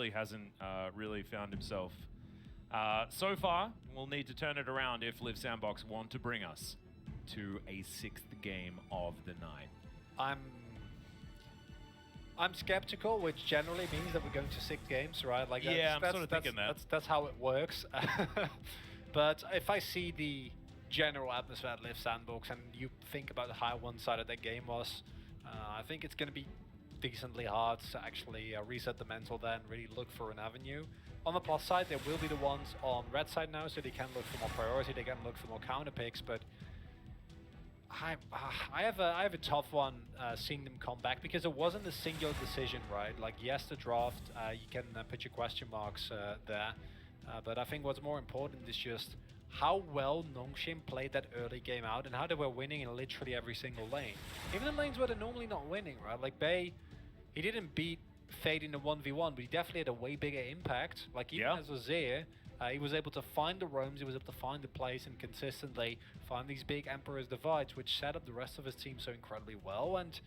really hasn't really found himself. So far, we'll need to turn it around if Liiv Sandbox want to bring us to a 6th game of the night. I'm skeptical, which generally means that we're going to 6 games, right? Like yeah, I'm sort of thinking that. That's how it works. But if I see the general atmosphere at Liiv Sandbox and you think about how one-sided that game was, I think it's going to be decently hard to actually reset the mental there and really look for an avenue. On the plus side, there will be the ones on red side now, so they can look for more priority, they can look for more counter picks, but I have a tough one seeing them come back, because it wasn't a singular decision, right? Like, yes, the draft, you can put your question marks there, but I think what's more important is just how well Nongshim played that early game out and how they were winning in literally every single lane. Even in lanes where they're normally not winning, right? Like Bay, he didn't beat Fade in the 1v1, but he definitely had a way bigger impact. Like, even as Azir, he was able to find the roams, he was able to find the place and consistently find these big Emperor's Divides, which set up the rest of his team so incredibly well. And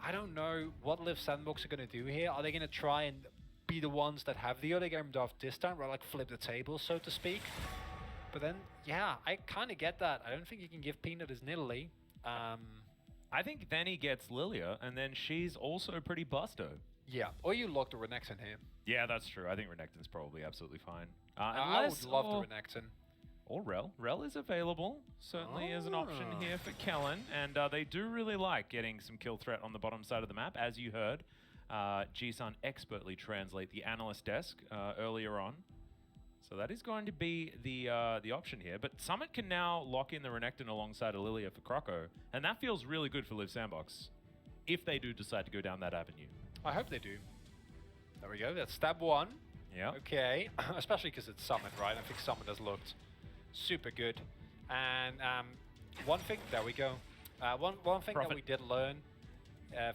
I don't know what Liiv Sandbox are going to do here. Are they going to try and be the ones that have the early game draft this time, right? Like flip the table, so to speak. But then, yeah, I kind of get that. I don't think you can give Peanut his Nidalee. I think then he gets Lilia, and then she's also pretty busto. Yeah, or you lock the Renekton here. Yeah, that's true. I think Renekton's probably absolutely fine. I would love the Renekton. Or Rel. Rel is available, certainly as an option here for Kellen. And they do really like getting some kill threat on the bottom side of the map. As you heard, G-Sun expertly translate the analyst desk earlier on. So that is going to be the option here. But Summit can now lock in the Renekton alongside a Lilia for Croco. And that feels really good for Liiv Sandbox, if they do decide to go down that avenue. I hope they do. There we go, that's stab 1. Yeah. Okay, especially because it's Summit, right? I think Summit has looked super good. And one thing, there we go. One thing that we did learn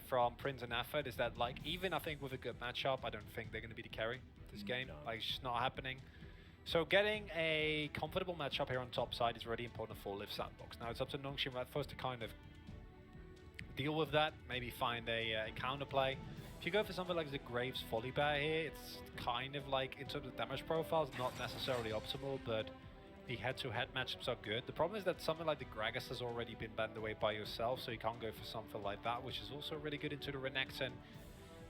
from Prince and Effort is that, like, even I think with a good matchup, I don't think they're going to be the carry this game. No. Like, it's just not happening. So getting a comfortable matchup here on top side is really important for Liiv Sandbox. Now it's up to Nongshim Redforce to kind of deal with that, maybe find a counterplay. If you go for something like the Graves Folly Bear here, it's kind of like, in terms of damage profiles, not necessarily optimal, but the head-to-head matchups are good. The problem is that something like the Gragas has already been banned away by yourself, so you can't go for something like that, which is also really good into the Renekton.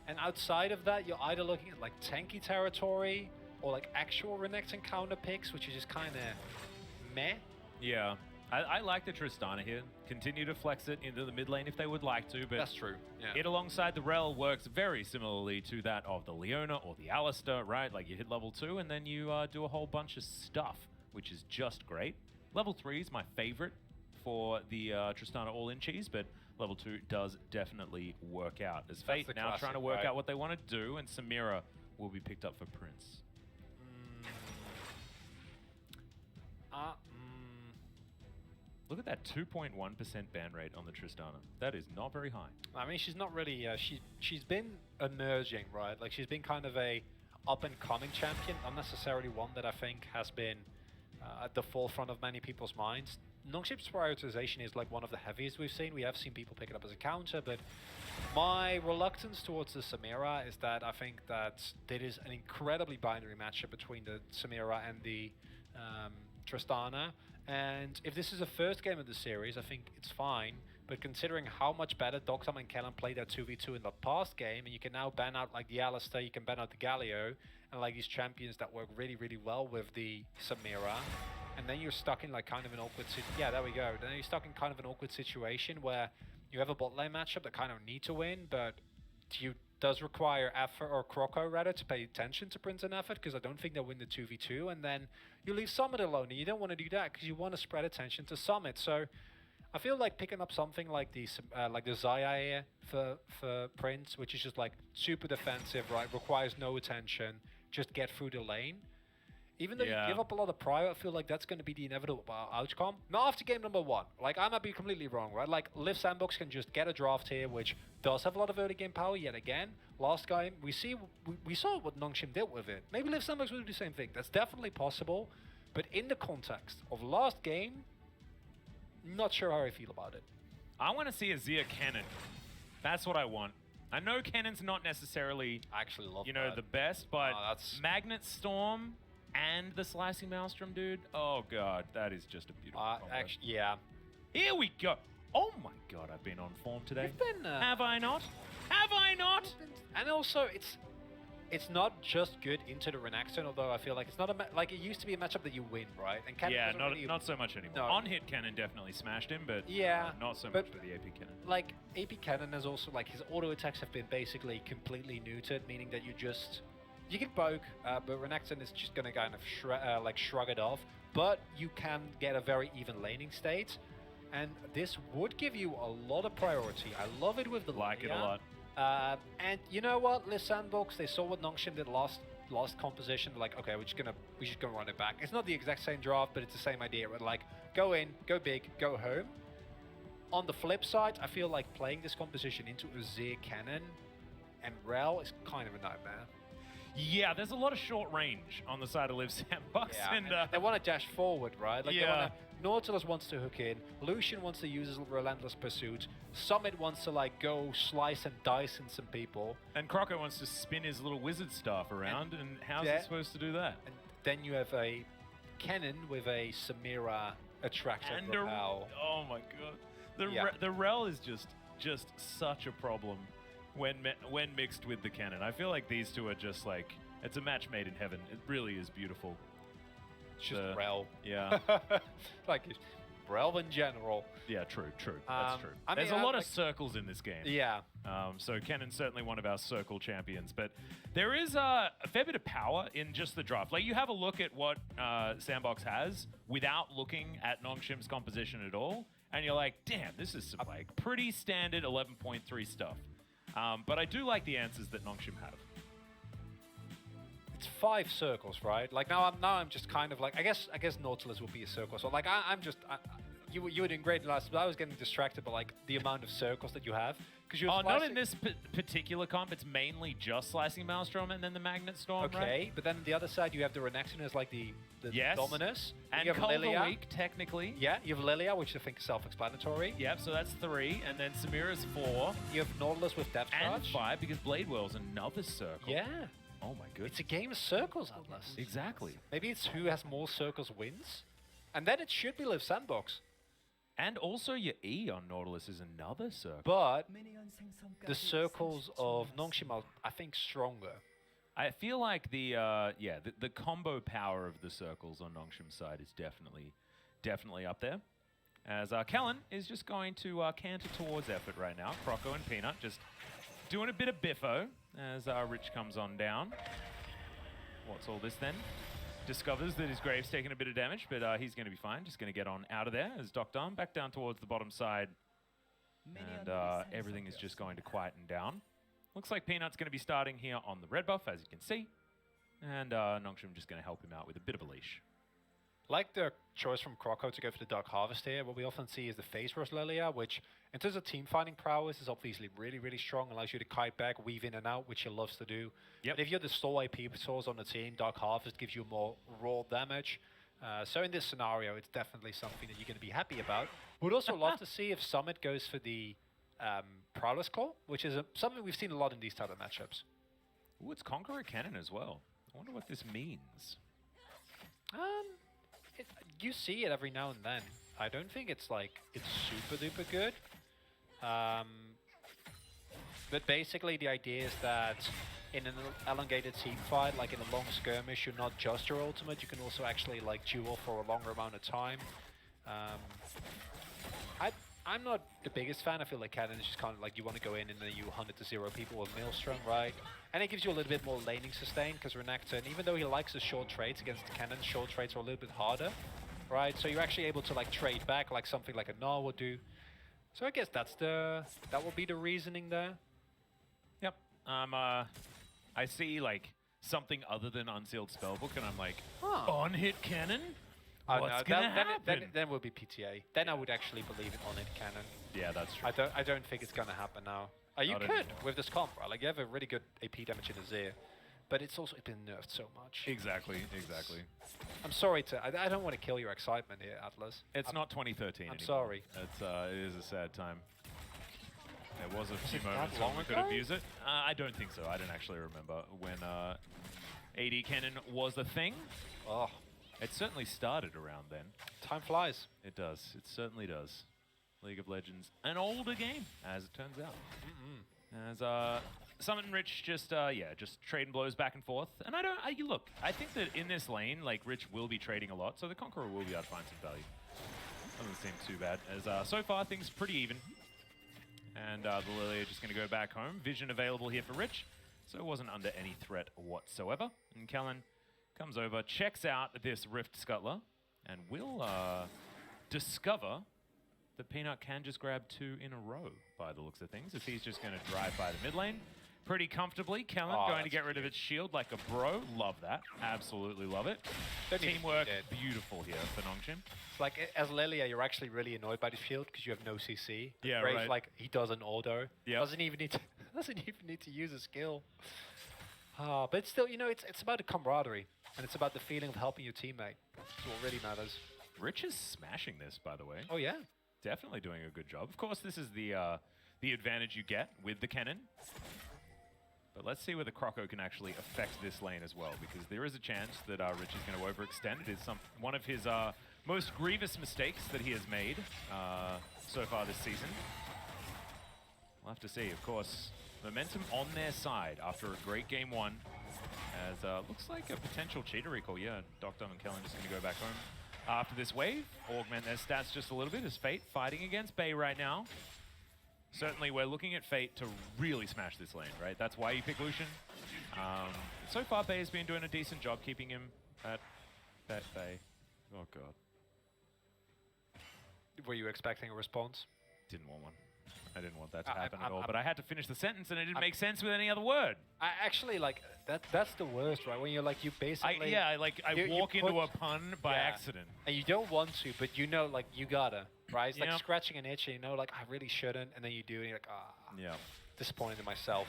And outside of that, you're either looking at like tanky territory, or like actual Renekton counter picks, which is just kind of meh. Yeah. I like the Tristana here. Continue to flex it into the mid lane if they would like to, but that's true. Yeah. It alongside the Rel works very similarly to that of the Leona or the Alistair, right? Like you hit level 2 and then you do a whole bunch of stuff, which is just great. Level 3 is my favorite for the Tristana all-in cheese, but level 2 does definitely work out. As Fate now classic, trying to work out what they want to do, and Samira will be picked up for Prince. Look at that 2.1% ban rate on the Tristana. That is not very high. I mean, she's not really... she's been emerging, right? Like, she's been kind of a up-and-coming champion, not necessarily one that I think has been at the forefront of many people's minds. Nongshim's prioritization is like one of the heaviest we've seen. We have seen people pick it up as a counter, but my reluctance towards the Samira is that I think that it is an incredibly binary matchup between the Samira and the Tristana. And if this is the first game of the series, I think it's fine. But considering how much better Doxam and Kellen played their 2v2 in the past game, and you can now ban out like the Alistair, you can ban out the Galio, and like these champions that work really, really well with the Samira. And then you're stuck in like kind of an awkward there we go. Then you're stuck in kind of an awkward situation where you have a bot lane matchup that kind of need to win, but does require Effort or Croco rather to pay attention to Prince and Effort, because I don't think they'll win the 2v2, and then you leave Summit alone, and you don't want to do that because you want to spread attention to Summit. So I feel like picking up something like the Xayah here for Prince, which is just like super defensive, right? Requires no attention, just get through the lane. Even though you give up a lot of prio, I feel like that's going to be the inevitable outcome. Not after game number 1. Like, I might be completely wrong, right? Like, Liiv Sandbox can just get a draft here, which does have a lot of early game power yet again. Last game, we saw what Nongshim did with it. Maybe Liiv Sandbox will do the same thing. That's definitely possible. But in the context of last game, not sure how I feel about it. I want to see a Zia cannon. That's what I want. I know Cannon's not necessarily, I actually love you know, that. the best, but that's... Magnet Storm and the Slicing Maelstrom, dude. Oh god, that is just a beautiful combo. Actually, yeah. Here we go. Oh my god, I've been on form today. You've been, have I not? Have I not? And also, it's not just good into the Renaxton, although I feel like it's not a like it used to be a matchup that you win, right? And Cannon yeah, really not so much anymore. No. On hit Cannon definitely smashed him, but yeah, not so much for the AP Cannon. Like AP Cannon is also like his auto attacks have been basically completely neutered, meaning that you can poke, but Renaxton is just gonna kind of like shrug it off. But you can get a very even laning state, and this would give you a lot of priority. I love it with the like it a lot. And you know what, Liiv Sandbox, they saw what Nongshim did last composition. They're like, okay, we're just gonna run it back. It's not the exact same draft, but it's the same idea. We're like, go in, go big, go home. On the flip side, I feel like playing this composition into Azir Cannon and Rel is kind of a nightmare. Yeah, there's a lot of short range on the side of Liiv Sandbox. Yeah, and they want to dash forward, right? Like yeah. Nautilus wants to hook in, Lucian wants to use his Relentless Pursuit, Summit wants to like go slice and dice in some people. And Croco wants to spin his little wizard staff around, and how's he supposed to do that? And then you have a Cannon with a Samira Attractor and Repel. Oh my god. The Rel is just such a problem when mixed with the Cannon. I feel like these two are just like, it's a match made in heaven. It really is beautiful. It's just Rel. Yeah. Like, Rel in general. Yeah, true. That's true. I mean, There's a lot of circles in this game. Yeah. So Cannon's certainly one of our circle champions, but there is a fair bit of power in just the draft. Like, you have a look at what Sandbox has without looking at Nongshim's composition at all, and you're like, damn, this is some like pretty standard 11.3 stuff. But I do like the answers that Nongshim have. It's 5 circles, right? Like now I'm just kind of like, I guess Nautilus will be a circle. So like you were doing great last, but I was getting distracted by like the amount of circles that you have. Not in this particular comp. It's mainly just Slicing Maelstrom and then the Magnet Storm. Okay, right? But then the other side you have the Renaxton as like the yes. Dominus. And you have Lilia, weak, technically. Yeah, you have Lilia, which I think is self-explanatory. Yep, so that's 3, and then Samira's 4. You have Nautilus with Depth Charge. And 5, because Blade Whirl's another circle. Yeah. Oh my goodness. It's a game of circles, Atlas. Exactly. Maybe it's who has more circles wins. And then it should be Liiv Sandbox. And also your E on Nautilus is another circle. But the circles of Nongshim are, I think, stronger. I feel like the combo power of the circles on Nongshim's side is definitely up there. As Kellen is just going to canter towards effort right now. Croco and Peanut just doing a bit of biffo as Rich comes on down. What's all this then? Discovers that his Grave's taking a bit of damage, but he's going to be fine. Just going to get on out of there as Doc Dom back down towards the bottom side. And everything is just going to quieten down. Looks like Peanut's going to be starting here on the red buff, as you can see. And Nongshim just going to help him out with a bit of a leash. Like the choice from Croco to go for the Dark Harvest here, what we often see is the Phase Rush Lilia, which in terms of team fighting prowess is obviously really, really strong. Allows you to kite back, weave in and out, which he loves to do. Yep. But if you're the store AP source on the team, Dark Harvest gives you more raw damage. So in this scenario, it's definitely something that you're going to be happy about. Would also love to see if Summit goes for the Prowess Claw, which is something we've seen a lot in these type of matchups. Ooh, it's Conqueror Cannon as well. I wonder what this means. You see it every now and then. I don't think it's super duper good. But basically the idea is that in an elongated team fight, like in a long skirmish, you're not just your ultimate, you can also actually like duel for a longer amount of time. I'm not the biggest fan. I feel like Cannon is just kind of like you want to go in and then you 100-0 people with Maelstrom, right? And it gives you a little bit more laning sustain because Renaxton, even though he likes the short trades against Cannon, short trades are a little bit harder, right? So you're actually able to like trade back like something like a Gnar would do. So I guess that will be the reasoning there. Yep. I see like something other than Unsealed Spellbook and I'm like, on hit Cannon? What's gonna happen? Then would be PTA. Then I would actually believe it on it Cannon. Yeah, that's true. I don't think it's gonna happen now. You could anymore. With this comp, right? Like you have a really good AP damage in Azir, but it's also been nerfed so much. Exactly. I'm sorry I don't want to kill your excitement here, Atlas. It's not 2013 I'm anymore. sorry. It is a sad time. There was a few moments when we could abuse it. I don't think so. I don't actually remember when AD Cannon was a thing. Oh. It certainly started around then. Time flies. It does. It certainly does. League of Legends, an older game, as it turns out. As Summit and Rich just trading blows back and forth. And look, I think that in this lane, like, Rich will be trading a lot, so the Conqueror will be able to find some value. Doesn't seem too bad, as so far things are pretty even. And the Lily are just going to go back home. Vision available here for Rich, so it wasn't under any threat whatsoever. And Kellen comes over, checks out this Rift Scuttler, and will discover that Peanut can just grab 2 in a row by the looks of things, as he's just going to drive by the mid lane pretty comfortably. Kellen going to get rid of its shield like a bro. Love that. Absolutely love it. Teamwork, beautiful here for Nongshim. It's like, as Lilia, you're actually really annoyed by the shield because you have no CC. Yeah, Whereas, right. like, he does an auto. Yep. Doesn't even need to use a skill. But it's still, you know, it's about the camaraderie. And it's about the feeling of helping your teammate. That's what really matters. Rich is smashing this, by the way. Oh, yeah. Definitely doing a good job. Of course, this is the advantage you get with the cannon. But let's see whether Croco can actually affect this lane as well, because there is a chance that Rich is going to overextend. It is one of his most grievous mistakes that he has made so far this season. We'll have to see. Of course, momentum on their side after a great game 1. As looks like a potential cheater recall. Yeah, Doctor and Kellen just going to go back home after this wave. Augment their stats just a little bit as Fate fighting against Bay right now. Certainly, we're looking at Fate to really smash this lane, right? That's why you pick Lucian. So far, Bay has been doing a decent job keeping him at that Bay. Oh, God. Were you expecting a response? Didn't want one. I didn't want that to happen at all, but I had to finish the sentence and it didn't make sense with any other word. I actually, like, that's the worst, right? When you're like, you basically... I walk into a pun by accident. And you don't want to, but you know, like, you gotta, right? It's like scratching an itch and you know, like, I really shouldn't, and then you do, and you're like, Yeah. Disappointed in myself.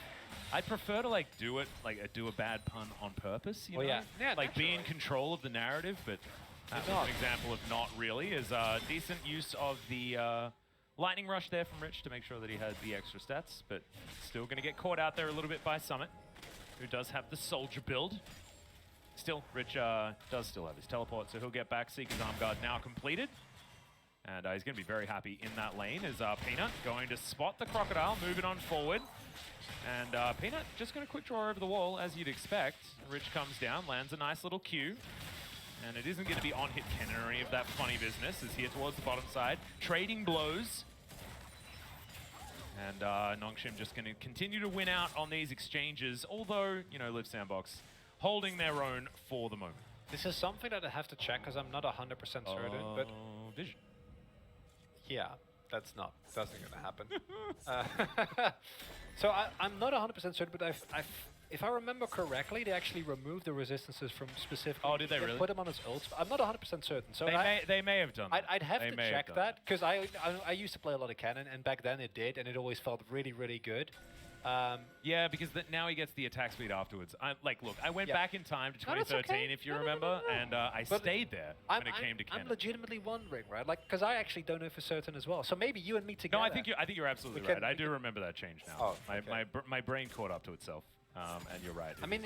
I'd prefer to, like, do a bad pun on purpose, you know? Yeah, like, be in control of the narrative, but that's an example of not really, is decent use of the... Lightning Rush there from Rich to make sure that he had the extra stats, but still going to get caught out there a little bit by Summit, who does have the soldier build. Still, Rich does still have his teleport, so he'll get back. Seeker's Arm Guard now completed. And he's going to be very happy in that lane as Peanut going to spot the Crocodile, moving on forward. And Peanut just going to quick draw over the wall, as you'd expect. Rich comes down, lands a nice little Q. And it isn't going to be on-hit cannon or any of that funny business. Is here towards the bottom side, trading blows. And Nongshim just going to continue to win out on these exchanges, although, you know, Liiv Sandbox holding their own for the moment. This is something that I have to check because I'm not 100% certain, but... Vision. Yeah, that's not going to happen. So I'm not 100% certain, but if I remember correctly, they actually removed the resistances from specific... Oh, did they really? Put them on his ult. I'm not 100% certain. So they may have done that. I'd have to check that, because I used to play a lot of Cannon, and back then it did, and it always felt really, really good. Yeah, because now he gets the attack speed afterwards. Look, I went back in time to 2013, if you remember, and I stayed there when it came to Cannon. I'm legitimately wondering, right? Like, because I actually don't know for certain as well. So maybe you and me together. No, I think you're absolutely right. I do remember that change now. Oh, okay. My brain caught up to itself. And you're right. I mean,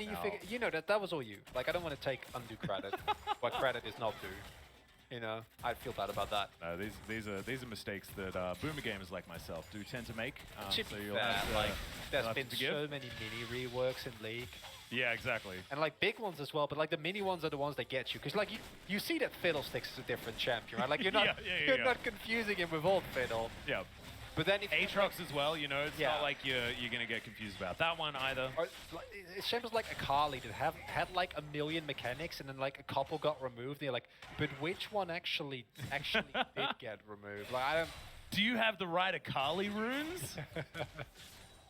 you know that was all you. Like, I don't want to take undue credit. What credit is not due. You know, I feel bad about that. These are mistakes that boomer gamers like myself do tend to make. So there's been so many mini reworks in League. Yeah, exactly. And like big ones as well, but like the mini ones are the ones that get you, because like you see that Fiddlesticks is a different champion, right? Like you're not you're not confusing him with old Fiddle. Yeah. But then if Aatrox as well, you know, it's not like you're going to get confused about that one either. Or, it seems like a Carly that had like a million mechanics and then like a couple got removed. And you're like, but which one actually did get removed? Like, I don't... Do you have the right Akali runes?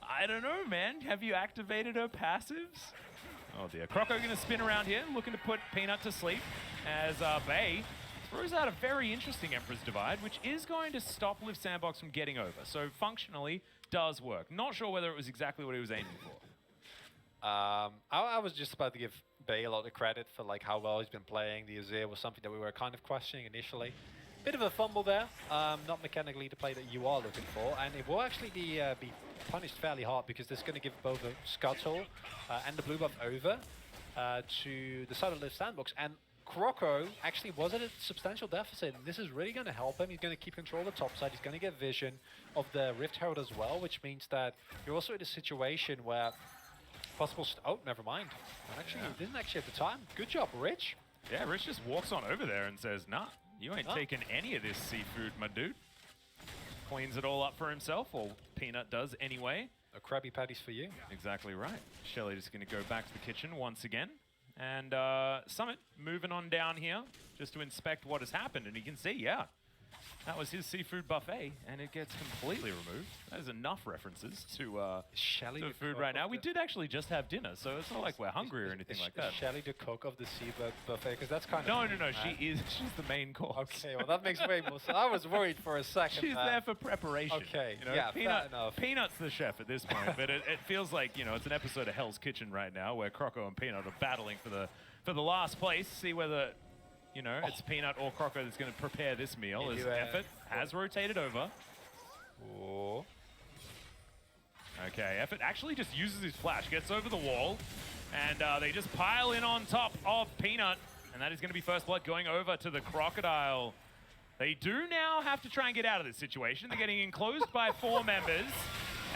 I don't know, man. Have you activated her passives? Oh dear. Croco going to spin around here, looking to put Peanut to sleep as Bay throws out a very interesting Emperor's Divide, which is going to stop Liiv Sandbox from getting over. So functionally, does work. Not sure whether it was exactly what he was aiming for. I was just about to give Bay a lot of credit for like how well he's been playing. The Azir was something that we were kind of questioning initially. Bit of a fumble there, not mechanically the play that you are looking for, and it will actually be punished fairly hard because this is going to give both a scuttle and the blue buff over to the side of Liiv Sandbox. And Croco actually was at a substantial deficit, and this is really going to help him. He's going to keep control of the top side. He's going to get vision of the Rift Herald as well, which means that you're also in a situation where possible... oh, never mind. Actually, he didn't actually have the time. Good job, Rich. Yeah, Rich just walks on over there and says, nah, you ain't taking any of this seafood, my dude. Cleans it all up for himself, or Peanut does anyway. No Krabby Patties for you. Exactly right. Shelly just going to go back to the kitchen once again. And Summit moving on down here just to inspect what has happened. And you can see, yeah, that was his seafood buffet, and it gets completely removed. That is enough references to Shelly the food right now. We did actually just have dinner, so it's not like we're hungry or anything like that. Shelly the cook of the seafood buffet? Because that's kind of... No, she's the main course. Okay, well, that makes way more sense. I was worried for a second. She's there for preparation. Okay, you know, yeah, fair enough. Peanut's the chef at this point, but it feels like, you know, it's an episode of Hell's Kitchen right now where Croco and Peanut are battling for the last place. See whether, you know, it's Peanut or Croco that's going to prepare this meal. As Effort has rotated over. Oh. Okay, Effort actually just uses his flash, gets over the wall, and they just pile in on top of Peanut, and that is going to be first blood going over to the Crocodile. They do now have to try and get out of this situation. They're getting enclosed by 4 members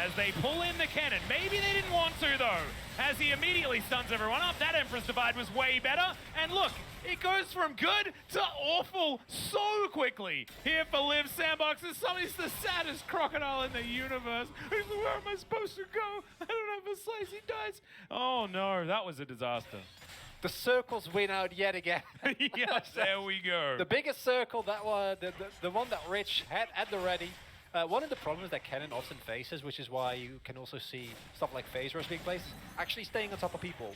as they pull in the cannon. Maybe they didn't want to, though, as he immediately stuns everyone up. That Empress Divide was way better. And look, it goes from good to awful so quickly here for Liiv Sandbox. He's the saddest crocodile in the universe. Where am I supposed to go? I don't have a slice. He dies. Oh, no, that was a disaster. The circles win out yet again. Yes, there we go. The biggest circle, that was the one that Rich had at the ready. One of the problems that Kennen often faces, which is why you can also see stuff like phase rush being placed, actually staying on top of people.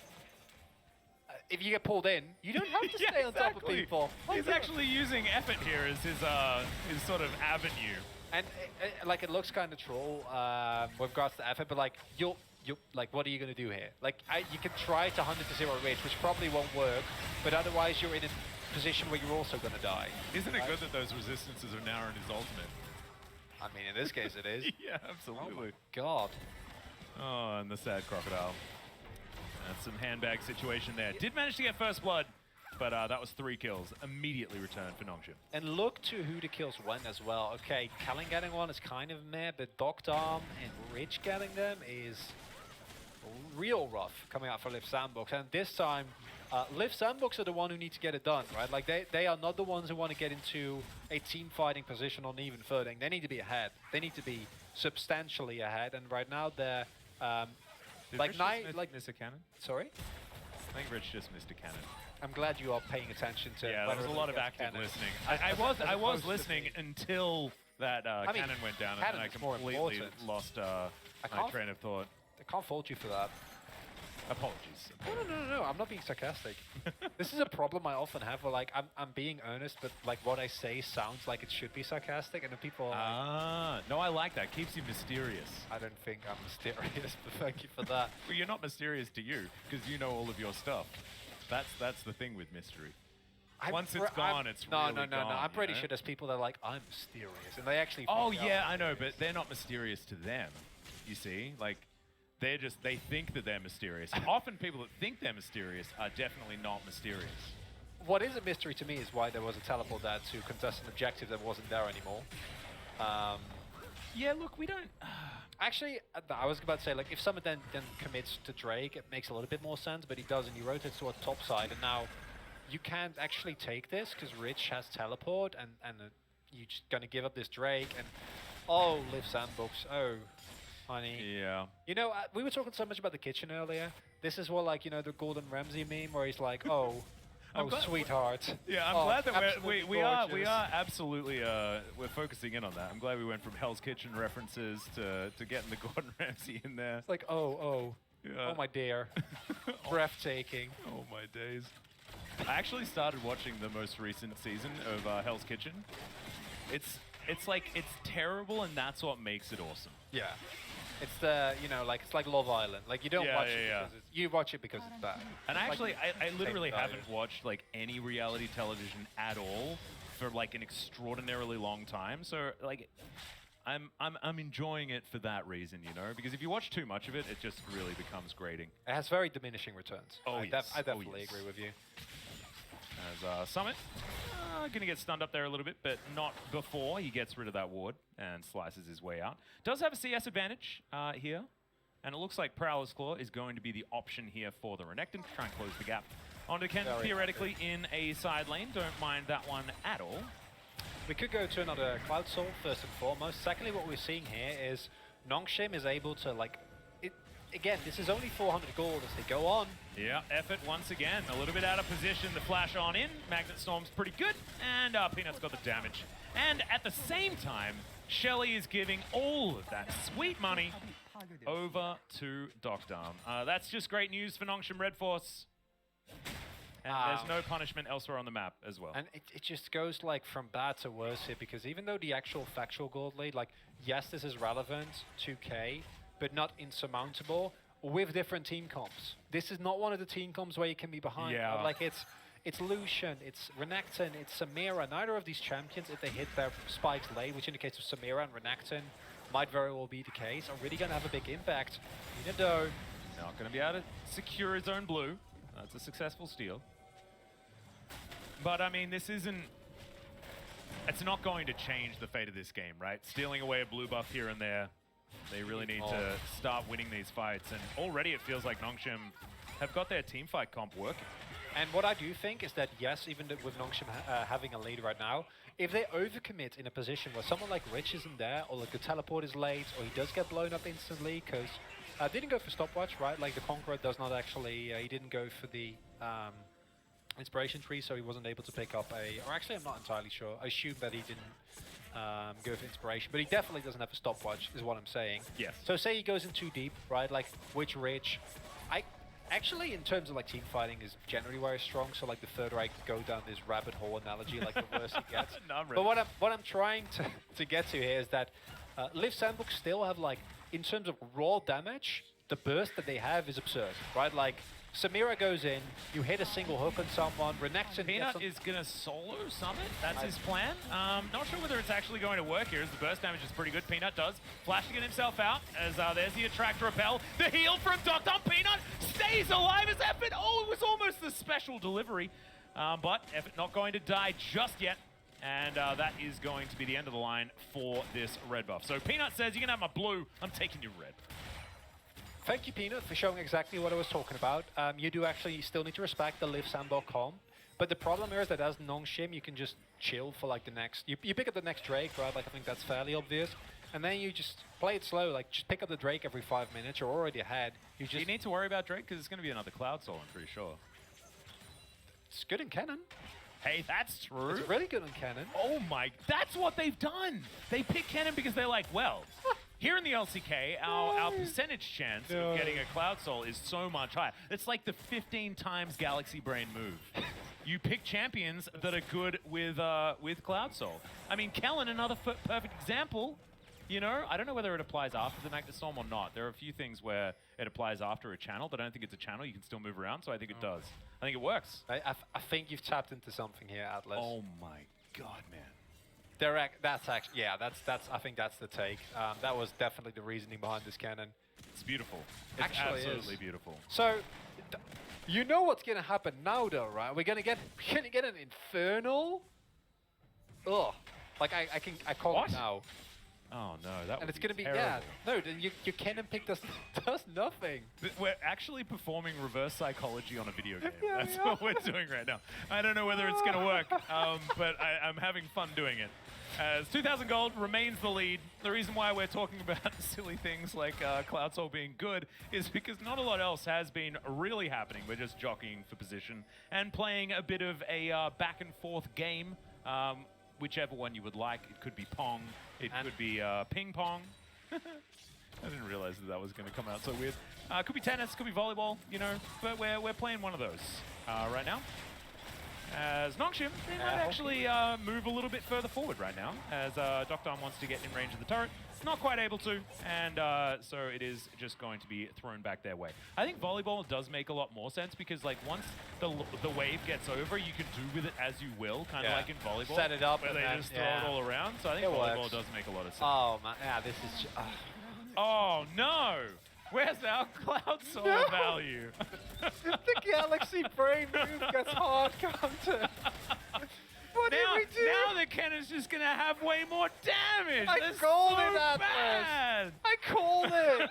If you get pulled in, you don't have to stay on top of people. He's actually using Effort here as his sort of avenue. And like it looks kind of troll with regards to Effort, but like you'll like, what are you going to do here? Like, you can try to 100 to 0 Rich, which probably won't work, but otherwise you're in a position where you're also going to die. Isn't it good that those resistances are now in his ultimate? I mean, in this case it is. Yeah, absolutely. Oh my god. Oh, and the sad Crocodile. That's some handbag situation there. Did manage to get first blood, but that was 3 kills. Immediately returned for Nongshim. And look to who the kills went as well. Okay, Kallen getting one is kind of meh, but Doctorm and Rich getting them is real rough coming out for Liiv Sandbox. And this time, Liiv Sandbox are the one who need to get it done, right? Like, they are not the ones who want to get into a team fighting position on even footing. They need to be ahead. They need to be substantially ahead. And right now they're like miss a cannon. Sorry? I think Rich just missed a cannon. I'm glad you are paying attention to. Yeah, there was a lot of active listening. I was listening until that cannon went down, and I completely lost my train of thought. I can't fault you for that. Apologies. No, I'm not being sarcastic. This is a problem I often have where, like, I'm being earnest, but, like, what I say sounds like it should be sarcastic, and the people are like, no, I like that. Keeps you mysterious. I don't think I'm mysterious, but thank you for that. Well, you're not mysterious to you, because you know all of your stuff. That's the thing with mystery. Once it's gone, it's really gone. No. I'm pretty sure there's people that are like, I'm mysterious, and they actually... Oh, yeah, I know, but they're not mysterious to them, you see? Like... They think that they're mysterious. Often people that think they're mysterious are definitely not mysterious. What is a mystery to me is why there was a teleport there to contest an objective that wasn't there anymore. Yeah, look, we don't... Actually, I was about to say, like, if someone then commits to Drake, it makes a little bit more sense, but he doesn't. He rotates to a top side, and now you can't actually take this because Rich has teleport, and you're just going to give up this Drake, and... Oh, Liiv Sandbox. Oh... Honey. Yeah. You know, we were talking so much about the kitchen earlier. This is what, like, you know, the Gordon Ramsay meme where he's like, oh, sweetheart. Yeah, I'm glad that we are absolutely we're focusing in on that. I'm glad we went from Hell's Kitchen references to getting the Gordon Ramsay in there. It's like, oh my dear, breathtaking. Oh my days. I actually started watching the most recent season of Hell's Kitchen. It's like, it's terrible, and that's what makes it awesome. Yeah. It's the, you know, like, it's like Love Island. Like, you don't watch it because you watch it because it's bad. And actually, like, I literally haven't watched, like, any reality television at all for like an extraordinarily long time. So like, I'm enjoying it for that reason, you know, because if you watch too much of it, it just really becomes grating. It has very diminishing returns. Oh, yes. I definitely agree with you. As Summit, gonna get stunned up there a little bit, but not before he gets rid of that ward and slices his way out. Does have a CS advantage here, and it looks like Prowler's Claw is going to be the option here for the Renekton to try and close the gap onto Ken, theoretically in a side lane. Don't mind that one at all. We could go to another Cloud Soul first and foremost. Secondly, what we're seeing here is Nongshim is able to like, again, this is only 400 gold as they go on. Yeah, effort once again, a little bit out of position. The flash on in, Magnet Storm's pretty good, and Peanut's got the damage. And at the same time, Shelly is giving all of that sweet money over to Doctarm. That's just great news for Nongshim Redforce. And there's no punishment elsewhere on the map as well. And it just goes like from bad to worse here, because even though the actual factual gold lead, like, yes, this is relevant, 2K, but not insurmountable with different team comps. This is not one of the team comps where you can be behind. Yeah. Like, it's Lucian, it's Renekton, it's Samira. Neither of these champions, if they hit their spikes late, which in the case of Samira and Renekton, might very well be the case, are really going to have a big impact. Though, not going to be able to secure his own blue. That's a successful steal. But I mean, this isn't... It's not going to change the fate of this game, right? Stealing away a blue buff here and there. They really need to start winning these fights. And already it feels like Nongshim have got their team fight comp working. And what I do think is that, yes, even with Nongshim having a lead right now, if they overcommit in a position where someone like Rich isn't there, or like the teleport is late, or he does get blown up instantly, because didn't go for stopwatch, right? Like the Conqueror does not actually, he didn't go for the inspiration tree, so he wasn't able to pick up or actually I'm not entirely sure. I assume that he didn't go for inspiration, but he definitely doesn't have a stopwatch, is what I'm saying. Yes. So say he goes in too deep, right? Like which Rich, actually in terms of like team fighting is generally very strong. So like the third right go down this rabbit hole analogy, like the worse it gets. No, but what I'm trying to get to here is that Liiv Sandbox still have like, in terms of raw damage, the burst that they have is absurd, right? Like Samira goes in, you hit a single hook on someone, Renekton Peanut is going to solo Summit, that's his plan. Not sure whether it's actually going to work here, as the burst damage is pretty good. Peanut does flash to get himself out, as there's the Attract Repel. The heal from Doctarm. Peanut stays alive as Effort. Oh, it was almost the special delivery, but Effort not going to die just yet. And that is going to be the end of the line for this red buff. So Peanut says, you can have my blue, I'm taking your red. Thank you, Peanut, for showing exactly what I was talking about. You do actually still need to respect the Liiv Sandbox comp, but the problem here is that as Nongshim, you can just chill for like the next... You pick up the next Drake, right? Like I think that's fairly obvious. And then you just play it slow, like just pick up the Drake every 5 minutes, you're already ahead. You need to worry about Drake because it's going to be another Cloud Soul, I'm pretty sure. It's good in Cannon. Hey, that's true. It's really good in Cannon. Oh my, that's what they've done. They pick Cannon because they're like, well, here in the LCK, our percentage chance of getting a Cloud Soul is so much higher. It's like the 15 times Galaxy Brain move. You pick champions that are good with Cloud Soul. I mean, Kellen, another perfect example. You know, I don't know whether it applies after the Magnet Storm or not. There are a few things where it applies after a channel, but I don't think it's a channel. You can still move around, so I think it does. I think it works. I think you've tapped into something here, Atlas. Oh my god, man. That's actually, yeah, that's. I think that's the take. That was definitely the reasoning behind this cannon. It's beautiful. It's actually absolutely beautiful. So, you know what's gonna happen now, though, right? We're gonna get an Infernal. Ugh, like I call it now. Oh no, that and it's going to be terrible. No, your cannon pick does nothing. We're actually performing reverse psychology on a video game. That's what we're doing right now. I don't know whether it's going to work, but I'm having fun doing it. As 2,000 gold remains the lead. The reason why we're talking about silly things like Cloud Soul being good is because not a lot else has been really happening. We're just jockeying for position and playing a bit of a back and forth game. Whichever one you would like. It could be Pong. It could be Ping Pong. I didn't realize that was going to come out so weird. Could be tennis, could be volleyball, you know, but we're playing one of those right now. As Nongshim, they might actually move a little bit further forward right now, as Doctarm wants to get in range of the turret. not quite able to, and so it is just going to be thrown back their way. I think volleyball does make a lot more sense because like once the wave gets over, you can do with it as you will, kind of like in volleyball. Set it up where and they then, just throw it all around. So I think volleyball does make a lot of sense. Oh man, yeah, this is. Oh no! Where's our cloud solar value? The Galaxy Brain move gets hard counter. What did we do? Now the cannon's just gonna have way more damage. I That's called so it, Atlas. bad. I called it.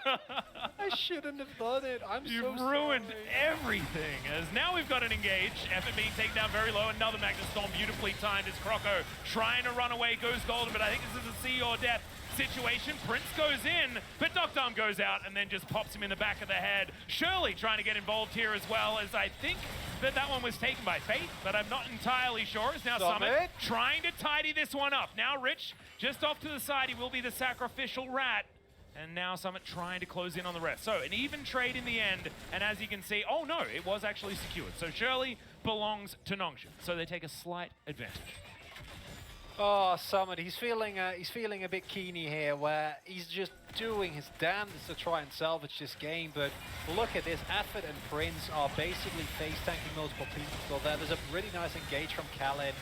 I shouldn't have done it. You've ruined everything. As now we've got an engage. Effort being taken down very low. Another Magnus Storm beautifully timed as Croco trying to run away goes golden, but I think this is a see or death situation. Prince goes in, but Docdom goes out and then just pops him in the back of the head. Shirley trying to get involved here as well, as I think that one was taken by Fate, but I'm not entirely sure. It's now Summit trying to tidy this one up. Now Rich just off to the side. He will be the sacrificial rat. And now Summit trying to close in on the rest. So an even trade in the end. And as you can see, oh no, it was actually secured. So Shirley belongs to Nongshim. So they take a slight advantage. Oh, Summit, he's feeling a bit keeny here, where he's just doing his damnedest to try and salvage this game. But look at this, Effort and Prince are basically face tanking multiple people there. There's a really nice engage from Khaled,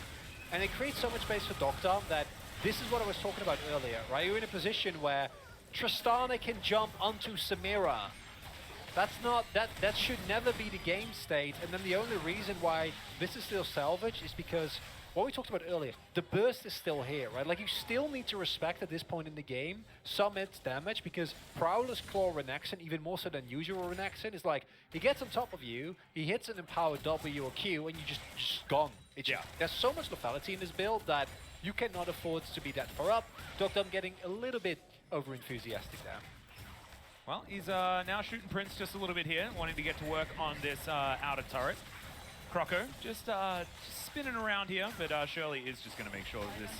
and it creates so much space for Docdom that this is what I was talking about earlier, right? You're in a position where Tristana can jump onto Samira. That should never be the game state. And then the only reason why this is still salvaged is because what we talked about earlier, the burst is still here, right? Like, you still need to respect at this point in the game Summit's damage, because Prowler's Claw Renekton, even more so than usual Renekton, is like, he gets on top of you, he hits an empowered W or Q, and you just gone. There's so much lethality in this build that you cannot afford to be that far up. Docdom getting a little bit over-enthusiastic there. Well, he's now shooting Prince just a little bit here, wanting to get to work on this outer turret. Croco just spinning around here, but Shirley is just going to make sure that this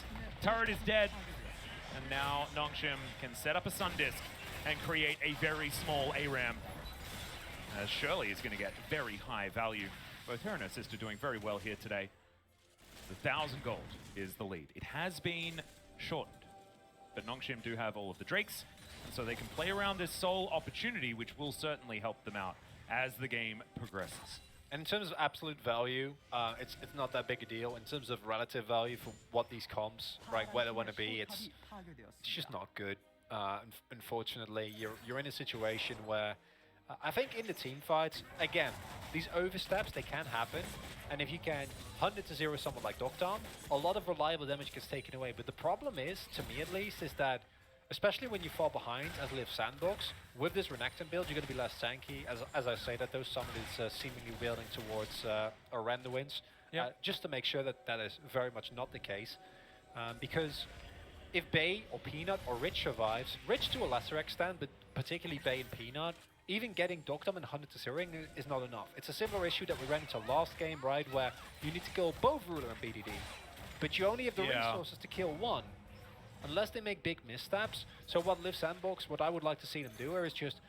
turret is dead. And now Nongshim can set up a Sun Disk and create a very small ARAM. As Shirley is going to get very high value. Both her and her sister doing very well here today. The 1,000 gold is the lead. It has been shortened, but Nongshim do have all of the Drakes, and so they can play around this Soul opportunity, which will certainly help them out as the game progresses. And in terms of absolute value, it's not that big a deal. In terms of relative value for what these comps, right, where they want to be, it's just not good. Unfortunately, you're in a situation where I think in the team fights, again, these oversteps, they can happen. And if you can 100-0 someone like Docdom, a lot of reliable damage gets taken away. But the problem is, to me at least, is that especially when you fall behind as Liiv Sandbox, with this Renekton build, you're going to be less tanky. As I say, that those summon is seemingly building towards a render wins. Just to make sure that that is very much not the case. Because if Bay or Peanut or Rich survives, Rich to a lesser extent, but particularly Bay and Peanut, even getting Docdom and 100-0 is not enough. It's a similar issue that we ran into last game, right, where you need to kill both Ruler and BDD, but you only have the resources to kill one. Unless they make big missteps. So what Liiv Sandbox, what I would like to see them do is just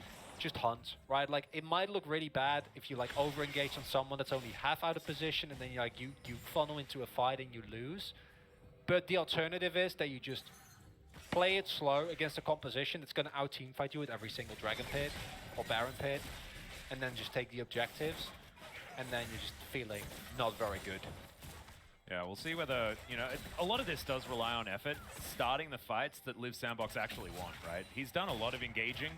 hunt, right? Like, it might look really bad if you like over-engage on someone that's only half out of position, and then you funnel into a fight and you lose. But the alternative is that you just play it slow against a composition that's going to out-team fight you with every single Dragon Pit or Baron Pit, and then just take the objectives, and then you're just feeling not very good. Yeah, we'll see whether, you know, a lot of this does rely on Effort, starting the fights that Liiv Sandbox actually want, right? He's done a lot of engaging,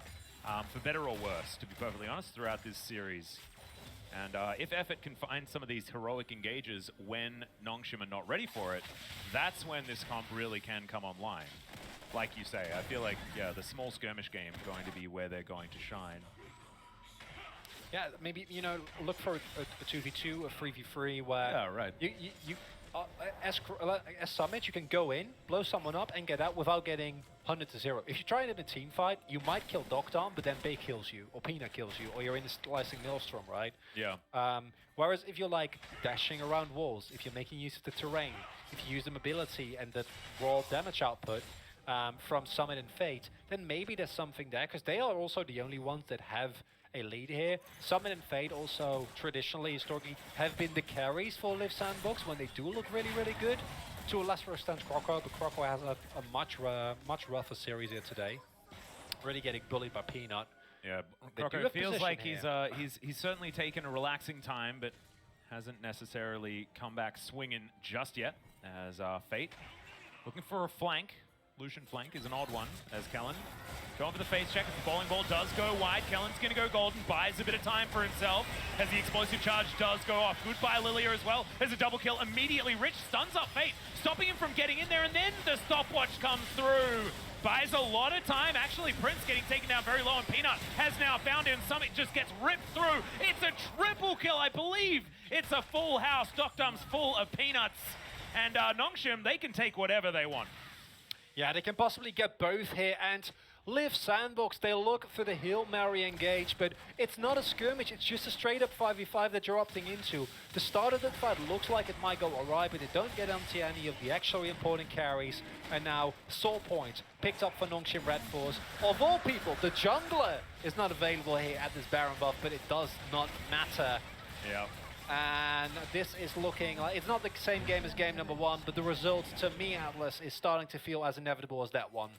for better or worse, to be perfectly honest, throughout this series. And if Effort can find some of these heroic engages when Nongshim are not ready for it, that's when this comp really can come online. Like you say, I feel like, yeah, the small skirmish game is going to be where they're going to shine. Yeah, maybe, you know, look for a 2v2, a 3v3 where as Summit, you can go in, blow someone up, and get out without getting 100-0. If you try it in a team fight, you might kill Docdom, but then Bay kills you, or Peanut kills you, or you're in a slicing Maelstrom, right? Yeah. Whereas if you're like dashing around walls, if you're making use of the terrain, if you use the mobility and the raw damage output from Summit and Fate, then maybe there's something there, because they are also the only ones that have a lead here. Summit and Fate also traditionally, historically, have been the carries for Liiv Sandbox when they do look really, really good. to a lesser extent Croco, but Croco has a much rougher series here today. Really getting bullied by Peanut. Yeah, They do Croco have feels like position he's certainly taken a relaxing time, but hasn't necessarily come back swinging just yet. As Fate looking for a flank. Lucian flank is an odd one as Kellen going for the face check. The bowling ball does go wide. Kellen's going to go golden, buys a bit of time for himself as the explosive charge does go off. Goodbye Lilia as well. There's a double kill immediately. Rich stuns up Fate, stopping him from getting in there, and then the stopwatch comes through. Buys a lot of time. Actually, Prince getting taken down very low, and Peanut has now found him. Summit just gets ripped through. It's a triple kill, I believe. It's a full house. Doctum's full of peanuts. And Nongshim, they can take whatever they want. Yeah, they can possibly get both here, and Liiv Sandbox, they look for the Hail Mary engage, but it's not a skirmish, it's just a straight up 5v5 that you're opting into. The start of the fight looks like it might go alright, but they don't get onto any of the actually important carries, and now Soul Point picked up for Nongshim Redforce. Of all people, the jungler is not available here at this Baron buff, but it does not matter. Yeah. And this is looking like, it's not the same game as game number 1, but the result, to me, Atlas, is starting to feel as inevitable as that one.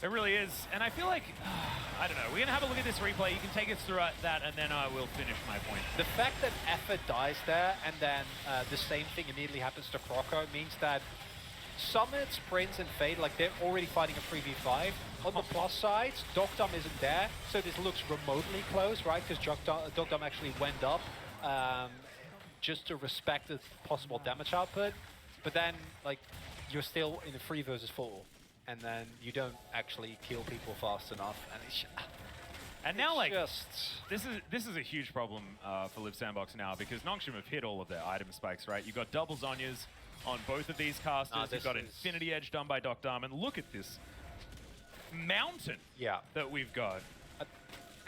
It really is, and I feel like, I don't know, we're going to have a look at this replay. You can take us through that, and then I will finish my point. The fact that Effort dies there, and then the same thing immediately happens to Croco, means that Summit, Prince, and Fade, like, they're already fighting a 3v5. On the plus side, Doctum isn't there, so this looks remotely close, right? Because Doctum actually went up just to respect the possible damage output, but then, like, you're still in a 3 versus 4. And then you don't actually kill people fast enough, and it's and now, like, just this is a huge problem for Liiv Sandbox now, because Nongshim have hit all of their item spikes, right? You've got double Zonyas on both of these casters. You've got Infinity Edge done by Doctum, and look at this mountain that we've got.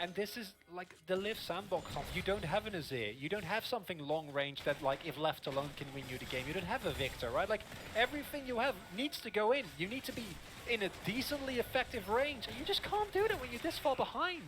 And this is like the Liiv Sandbox. You don't have an Azir. You don't have something long range that, like, if left alone can win you the game. You don't have a Victor, right? Like, everything you have needs to go in. You need to be in a decently effective range, and you just can't do that when you're this far behind.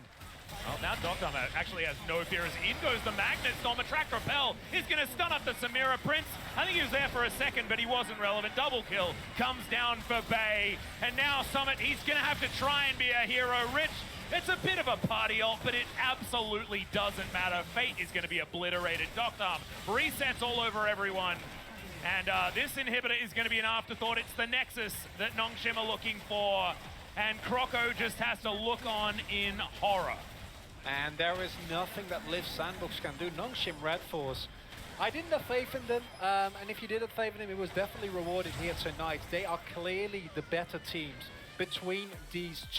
Well, now Doctum actually has no fear as in goes the Magnet Storm. Attract Repel is going to stun up the Samira Prince. I think he was there for a second, but he wasn't relevant. Double kill comes down for Bay. And now Summit, he's going to have to try and be a hero. Rich, it's a bit of a party ult, but it absolutely doesn't matter. Fate is going to be obliterated. Doctum resets all over everyone. And this inhibitor is going to be an afterthought. It's the Nexus that Nongshim are looking for. And Croco just has to look on in horror. And there is nothing that Liiv Sandbox can do. Nongshim Redforce, I didn't have faith in them, and if you did have faith in them, it was definitely rewarded here tonight. They are clearly the better teams between these